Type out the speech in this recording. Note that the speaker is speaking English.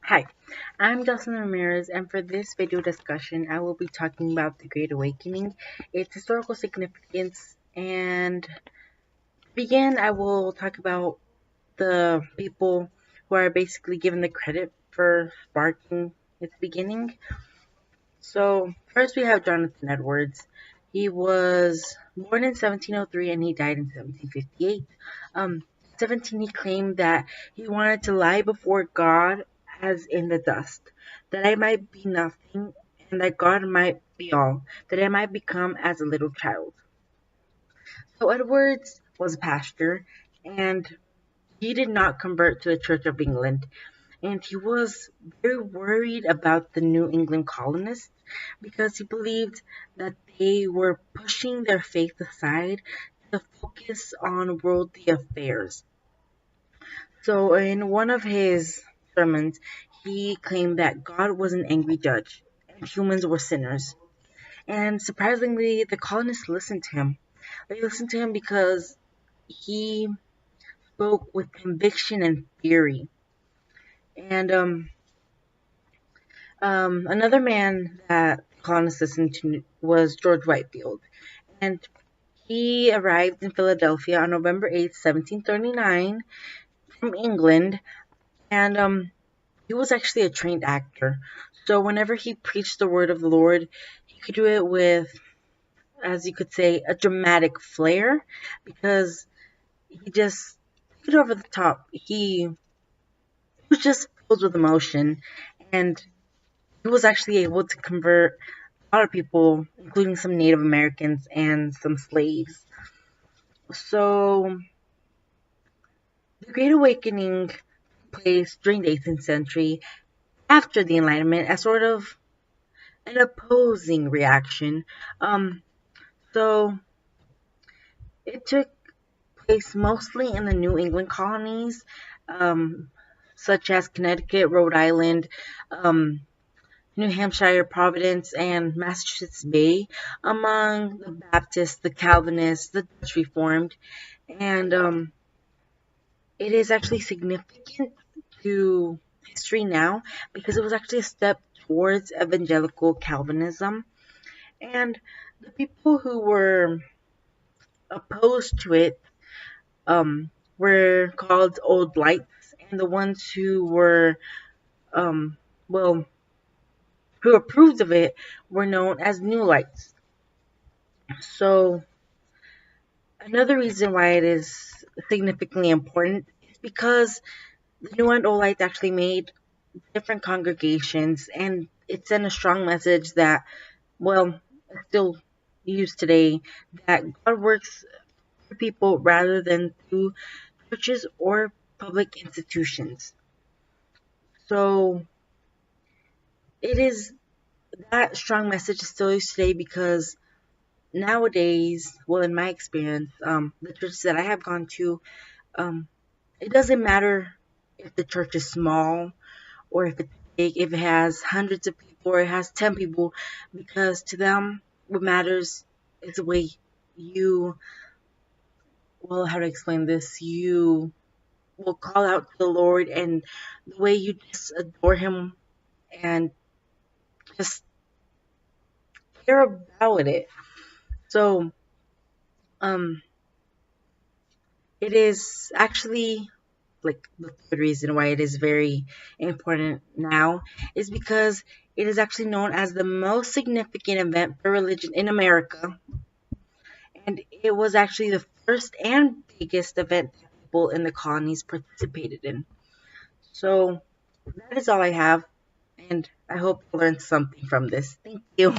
Hi, I'm Jocelyn Ramirez, and for this video discussion, I will be talking about the Great Awakening, its historical significance, and to begin, I will talk about the people who are basically given the credit for sparking its beginning. So, first we have Jonathan Edwards. He was born in 1703 and he died in 1758. 17, he claimed that he wanted to lie before God as in the dust, that I might be nothing and that God might be all, that I might become as a little child. So Edwards was a pastor and he did not convert to the Church of England, and he was very worried about the New England colonists because he believed that they were pushing their faith aside to focus on worldly affairs. So, in one of his sermons, he claimed that God was an angry judge and humans were sinners. And surprisingly, the colonists listened to him. They listened to him because he spoke with conviction and fury. And another man that colonists listened to was George Whitefield, and he arrived in Philadelphia on November 8th, 1739, from England, and he was actually a trained actor. So whenever he preached the word of the Lord, he could do it with, as you could say, a dramatic flair, because he just took it over the top. He was just filled with emotion, and he was actually able to convert a lot of people, including some Native Americans and some slaves. So, the Great Awakening took place during the 18th century after the Enlightenment as sort of an opposing reaction. Um, so, it took place mostly in the New England colonies, um, such as Connecticut, Rhode Island, um, New Hampshire, Providence, and Massachusetts Bay, among the Baptists, the Calvinists, the Dutch Reformed, and it is actually significant to history now because it was actually a step towards evangelical Calvinism. And the people who were opposed to it were called Old Lights, and the ones who were, um, well, who approved of it were known as New Lights. So, another reason why it is significantly important is because the New and Old Lights actually made different congregations, and it sent a strong message that, well, it's still used today, that God works for people rather than through churches or public institutions. So it is that strong message is still used today because nowadays, well, in my experience, the churches that I have gone to, um, it doesn't matter if the church is small or if it's big, if it has hundreds of people or it has 10 people, because to them, what matters is the way you, well, how to explain this? You will call out to the Lord and the way you just adore Him and just care about it. So, um, it is actually like the third reason why it is very important now is because it is actually known as the most significant event for religion in America, and it was actually the first and biggest event that people in the colonies participated in. So that is all I have, and I hope you learned something from this. Thank you.